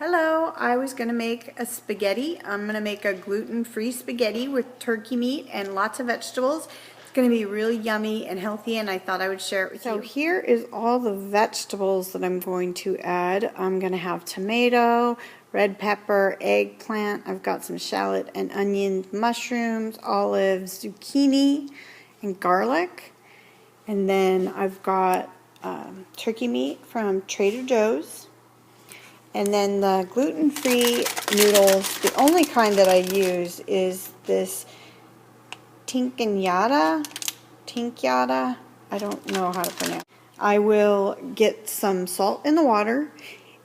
Hello, I was going to make a spaghetti. I'm going to make a gluten-free spaghetti with turkey meat and lots of vegetables. It's going to be really yummy and healthy, and I thought I would share it with you. So here is all the vegetables that I'm going to add. I'm going to have tomato, red pepper, eggplant. I've got some shallot and onions, mushrooms, olives, zucchini, and garlic. And then I've got turkey meat from Trader Joe's. And then the gluten-free noodles, the only kind that I use is this tinkyada, I don't know how to pronounce it. I will get some salt in the water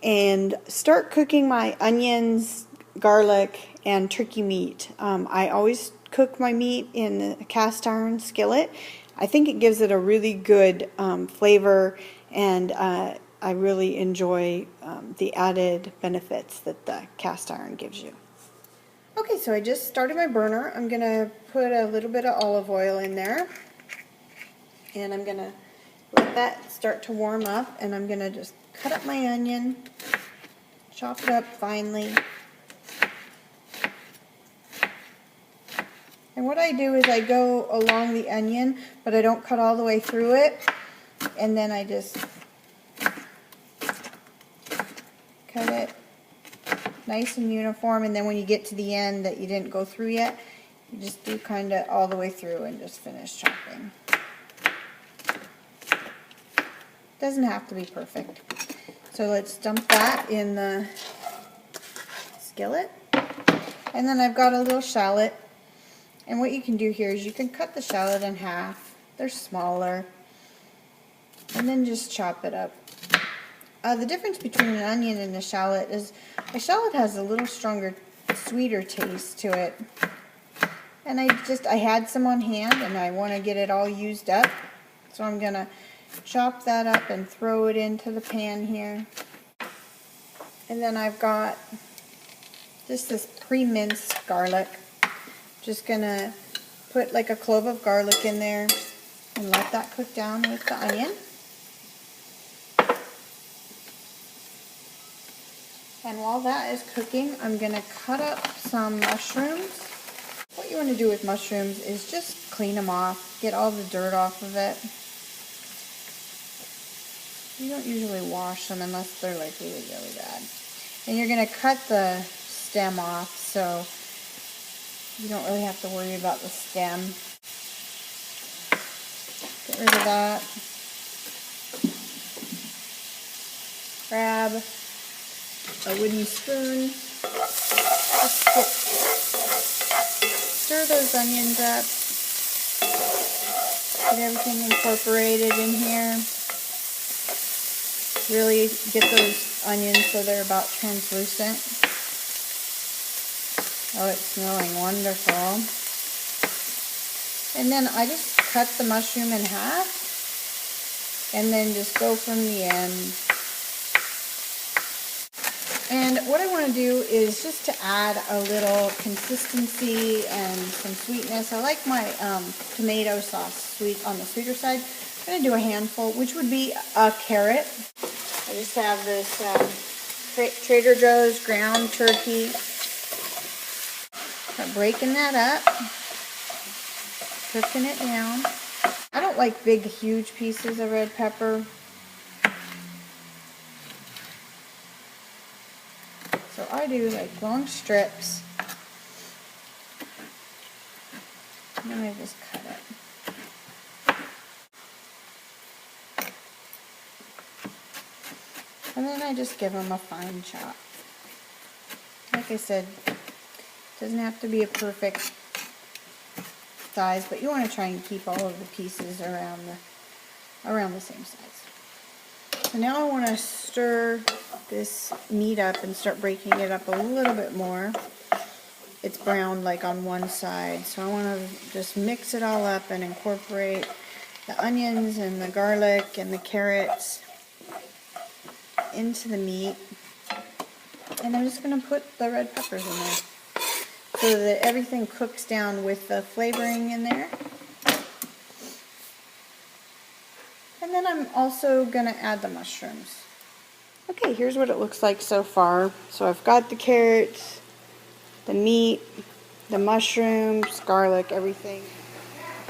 and start cooking my onions, garlic, and turkey meat. I always cook my meat in a cast iron skillet. I think it gives it a really good flavor, and I really enjoy the added benefits that the cast iron gives you. Okay, so I just started my burner. I'm going to put a little bit of olive oil in there, and I'm going to let that start to warm up, and I'm going to just cut up my onion, chop it up finely. And what I do is I go along the onion, but I don't cut all the way through it, and then I just cut it nice and uniform, and then when you get to the end that you didn't go through yet, you just do kind of all the way through and just finish chopping. Doesn't have to be perfect. So let's dump that in the skillet. And then I've got a little shallot, and what you can do here is you can cut the shallot in half. They're smaller, and then just chop it up. The difference between an onion and a shallot is a shallot has a little stronger, sweeter taste to it. And I had some on hand, and I want to get it all used up. So I'm going to chop that up and throw it into the pan here. And then I've got just this pre-minced garlic. Just going to put like a clove of garlic in there and let that cook down with the onion. And while that is cooking, I'm going to cut up some mushrooms. What you want to do with mushrooms is just clean them off, get all the dirt off of it. You don't usually wash them unless they're like really, really bad. And you're going to cut the stem off, so you don't really have to worry about the stem. Get rid of that. Grab a wooden spoon. Just stir those onions up. Get everything incorporated in here. Really get those onions so they're about translucent. Oh, it's smelling wonderful. And then I just cut the mushroom in half and then just go from the end. And what I want to do is just to add a little consistency and some sweetness. I like my tomato sauce sweet on the sweeter side. I'm going to do a handful, which would be a carrot. I just have this Trader Joe's ground turkey. I'm breaking that up, cooking it down. I don't like big, huge pieces of red pepper. So I do like long strips, and then I just cut it. And then I just give them a fine chop. Like I said, it doesn't have to be a perfect size, but you want to try and keep all of the pieces around the same size. So now I want to stir this meat up and start breaking it up a little bit more. It's browned like on one side, so I want to just mix it all up and incorporate the onions and the garlic and the carrots into the meat. And I'm just going to put the red peppers in there so that everything cooks down with the flavoring in there. And then I'm also going to add the mushrooms. Okay, here's what it looks like so far. So I've got the carrots, the meat, the mushrooms, garlic, everything.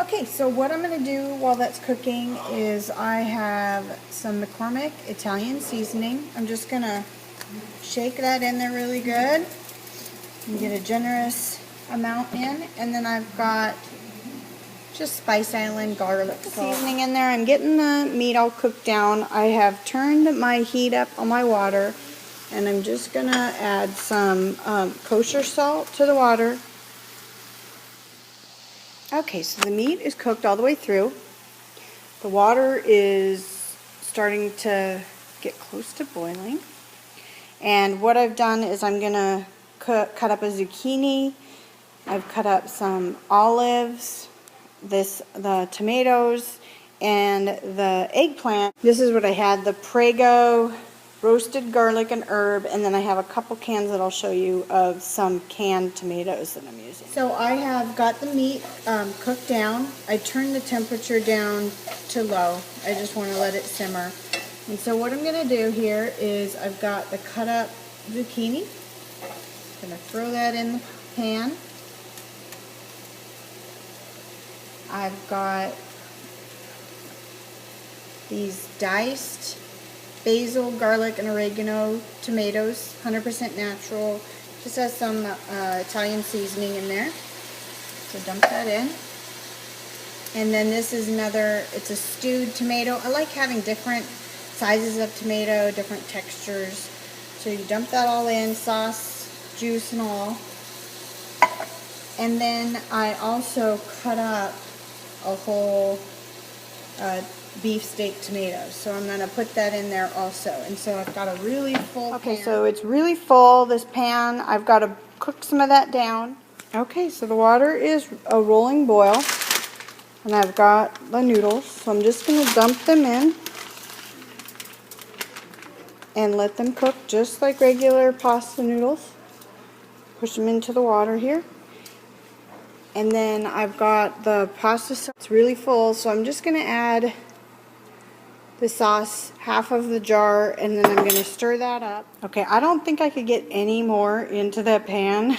Okay, so what I'm going to do while that's cooking is I have some McCormick Italian seasoning. I'm just going to shake that in there really good and get a generous amount in. And then I've got just Spice Island garlic seasoning in there. I'm getting the meat all cooked down. I have turned my heat up on my water, and I'm just going to add some kosher salt to the water. Okay, so the meat is cooked all the way through. The water is starting to get close to boiling. And what I've done is I'm going to cut up a zucchini. I've cut up some olives, the tomatoes, and the eggplant. This is what I had, the Prego roasted garlic and herb, and then I have a couple cans that I'll show you of some canned tomatoes that I'm using. So I have got the meat cooked down. I turned the temperature down to low. I just want to let it simmer. And so what I'm going to do here is I've got the cut up zucchini. I'm going to throw that in the pan. I've got these diced basil, garlic, and oregano tomatoes, 100% natural. Just has some Italian seasoning in there. So dump that in. And then this is another, it's a stewed tomato. I like having different sizes of tomato, different textures. So you dump that all in, sauce, juice, and all. And then I also cut up a whole beef steak tomatoes. So I'm going to put that in there also. And so I've got a really full pan. So it's really full, this pan. I've got to cook some of that down. Okay, so the water is a rolling boil. And I've got the noodles. So I'm just going to dump them in and let them cook just like regular pasta noodles. Push them into the water here. And then I've got the pasta sauce. It's really full, so I'm just going to add the sauce, half of the jar, and then I'm going to stir that up. Okay, I don't think I could get any more into that pan.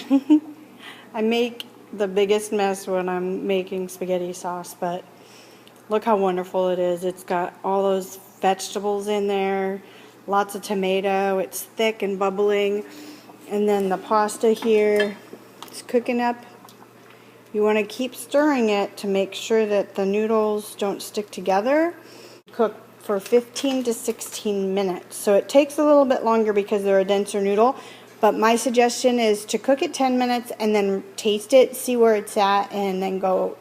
I make the biggest mess when I'm making spaghetti sauce, but look how wonderful it is. It's got all those vegetables in there, lots of tomato, it's thick and bubbling, and then the pasta here, it's cooking up. You want to keep stirring it to make sure that the noodles don't stick together. Cook for 15 to 16 minutes. So it takes a little bit longer because they're a denser noodle, but my suggestion is to cook it 10 minutes and then taste it, see where it's at, and then go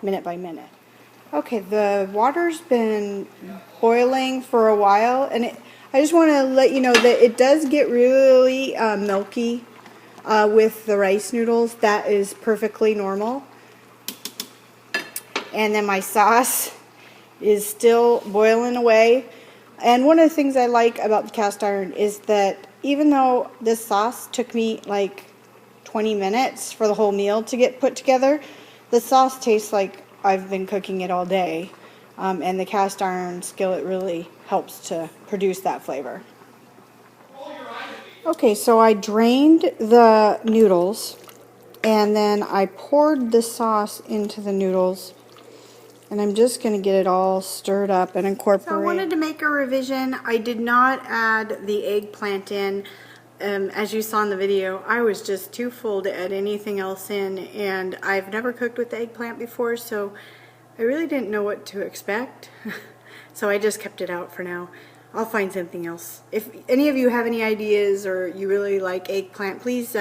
minute by minute. Okay, the water's been boiling for a while, and I just want to let you know that it does get really milky with the rice noodles. That is perfectly normal. And then my sauce is still boiling away. And one of the things I like about the cast iron is that even though this sauce took me like 20 minutes for the whole meal to get put together, the sauce tastes like I've been cooking it all day. And the cast iron skillet really helps to produce that flavor. Okay, so I drained the noodles, and then I poured the sauce into the noodles, and I'm just going to get it all stirred up and incorporate. So I wanted to make a revision. I did not add the eggplant in. As you saw in the video, I was just too full to add anything else in, and I've never cooked with the eggplant before, so I really didn't know what to expect. So I just kept it out for now. I'll find something else. If any of you have any ideas or you really like eggplant, please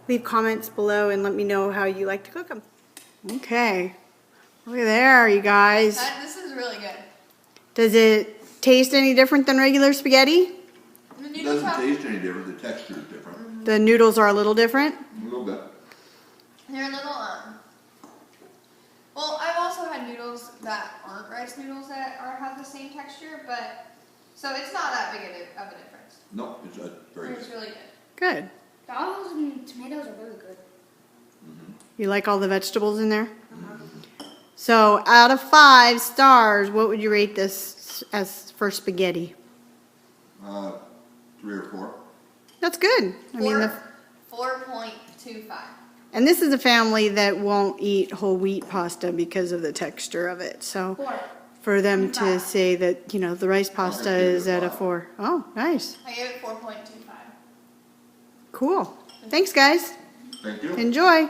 leave comments below and let me know how you like to cook them. Okay. Look at there, you guys. This is really good. Does it taste any different than regular spaghetti? It doesn't taste any different. The texture is different. Mm-hmm. The noodles are a little different? A little bit. They're a little, well, I've also had noodles that aren't rice noodles that have the same texture, but, so it's not that big of a difference. No, it's very good. It's really good. Good. The olives and tomatoes are really good. Mm-hmm. You like all the vegetables in there? So, out of 5 stars, what would you rate this as for spaghetti? 3 or 4. That's good. I mean, 4.25. and this is a family that won't eat whole wheat pasta because of the texture of it. So 4. for them to 5. say that, you know, the rice pasta give it is a at a 5. 4. Oh, nice. I gave it 4.25. Cool. Thanks, guys. Thank you. Enjoy.